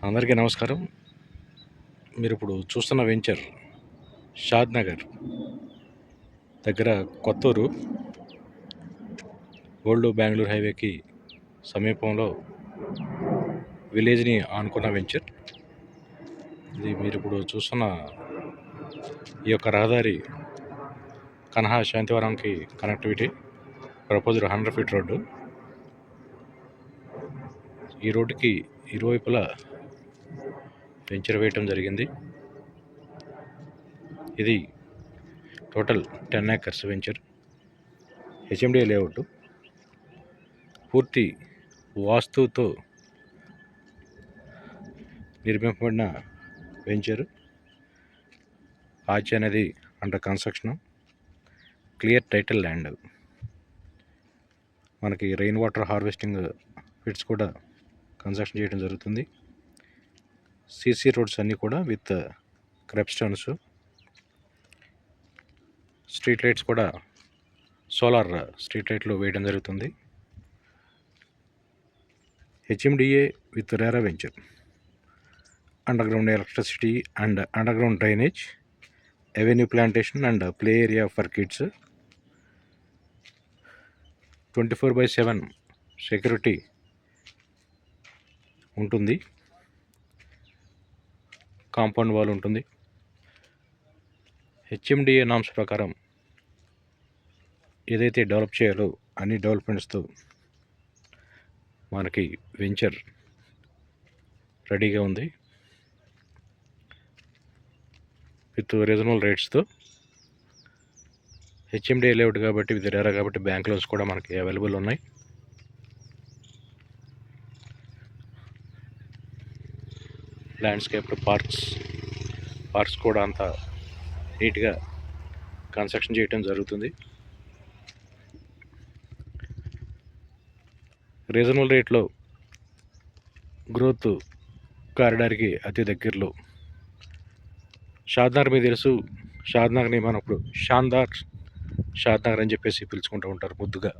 అందరికీ నమస్కారం. మీరిప్పుడు చూస్తున్న వెంచర్ షాద్ నగర్ దగ్గర కొత్తూరు ఓల్డ్ బెంగళూరు హైవేకి సమీపంలో విలేజ్ని ఆనుకున్న వెంచర్. ఇది మీరిప్పుడు చూస్తున్న ఈ యొక్క రహదారి కన్హా శాంతివరంకి కనెక్టివిటీ. Proposed 100 feet road. ఈ రోడ్డుకి ఇరువైపులా వెంచర్ వేయటం జరిగింది. ఇది total 10 acres venture. HMDA layout. పూర్తి వాస్తుతో నిర్మింపబడిన వెంచర్. ఆర్చ్ అనేది under construction. Clear title land. మనకి రెయిన్ వాటర్ హార్వెస్టింగ్ ఫిట్స్ కూడా కన్స్ట్రక్షన్ చేయడం జరుగుతుంది. సీసీ రోడ్స్ అన్నీ కూడా with kerb stones. Street lights కూడా సోలార్ స్ట్రీట్ లైట్లు వేయడం జరుగుతుంది. HMDA with RERA venture. Underground electricity and underground drainage, avenue plantation and play area for kids, 24/7 security ఉంటుంది. కాంపౌండ్ వాల్ ఉంటుంది. హెచ్ఎండిఏ నామ్స్ ప్రకారం ఏదైతే డెవలప్ చేయాలో అన్ని డెవలప్మెంట్స్తో మనకి వెంచర్ రెడీగా ఉంది. విత్ రీజనబుల్ రేట్స్తో. హెచ్ఎండిఏ లేఅవుట్ కాబట్టి, విత్ రేరా కాబట్టి బ్యాంక్ లోన్స్ కూడా మనకి అవైలబుల్ ఉన్నాయి. ల్యాండ్స్కేప్డ్ పార్క్స్ కూడా అంతా నీట్గా కన్స్ట్రక్షన్ చేయడం జరుగుతుంది. రీజనబుల్ రేట్లో గ్రోత్ కారిడార్కి అతి దగ్గరలో. షాద్నగర్ మీకు తెలుసు. షాద్నగర్ని మనం ఇప్పుడు షాద్నగర్ అని చెప్పేసి పిలుచుకుంటూ ఉంటారు ముద్దుగా.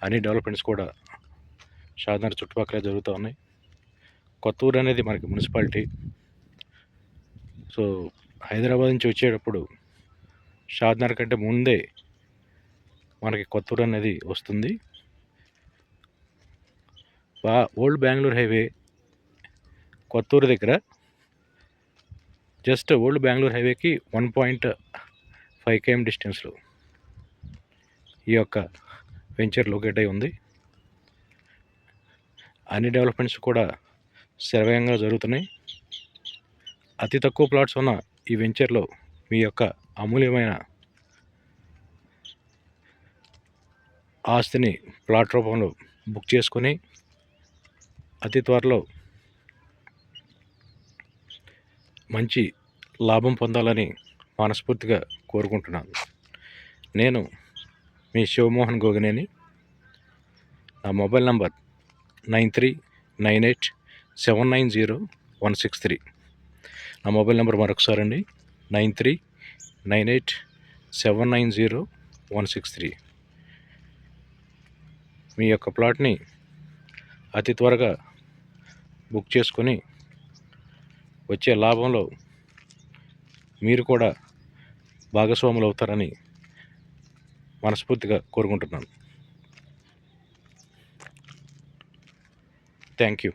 అన్ని డెవలప్మెంట్స్ కూడా షాద్నగర్ చుట్టుపక్కల జరుగుతూ ఉన్నాయి. కొత్తూరు అనేది మనకి మున్సిపాలిటీ. సో హైదరాబాద్ నుంచి వచ్చేటప్పుడు షాద్నగర్ కంటే ముందే మనకి కొత్తూరు అనేది వస్తుంది. ఓల్డ్ బెంగళూరు హైవే కొత్తూరు దగ్గర జస్ట్ ఓల్డ్ బెంగళూరు హైవేకి 1.5 km డిస్టెన్స్లో ఈ యొక్క వెంచర్ లొకేట్ అయి ఉంది. అన్ని డెవలప్మెంట్స్ కూడా శరవేగంగా జరుగుతున్నాయి. అతి తక్కువ ప్లాట్స్ ఉన్న ఈ వెంచర్లో మీ యొక్క అమూల్యమైన ఆస్తిని ప్లాట్ రూపంలో బుక్ చేసుకొని అతి త్వరలో మంచి లాభం పొందాలని మనస్ఫూర్తిగా కోరుకుంటున్నాను. నేను మీ శివమోహన్ గోగినేని. నా మొబైల్ నంబర్ 9398790163. నా మొబైల్ నెంబర్ మరొకసారి అండి, 9398790163. మీ యొక్క ప్లాట్ని అతి త్వరగా బుక్ చేసుకొని వచ్చే లాభంలో మీరు కూడా భాగస్వాములు అవుతారని మనస్ఫూర్తిగా కోరుకుంటున్నాను. Thank you.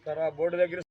సార్ ఆ బోర్డు దగ్గర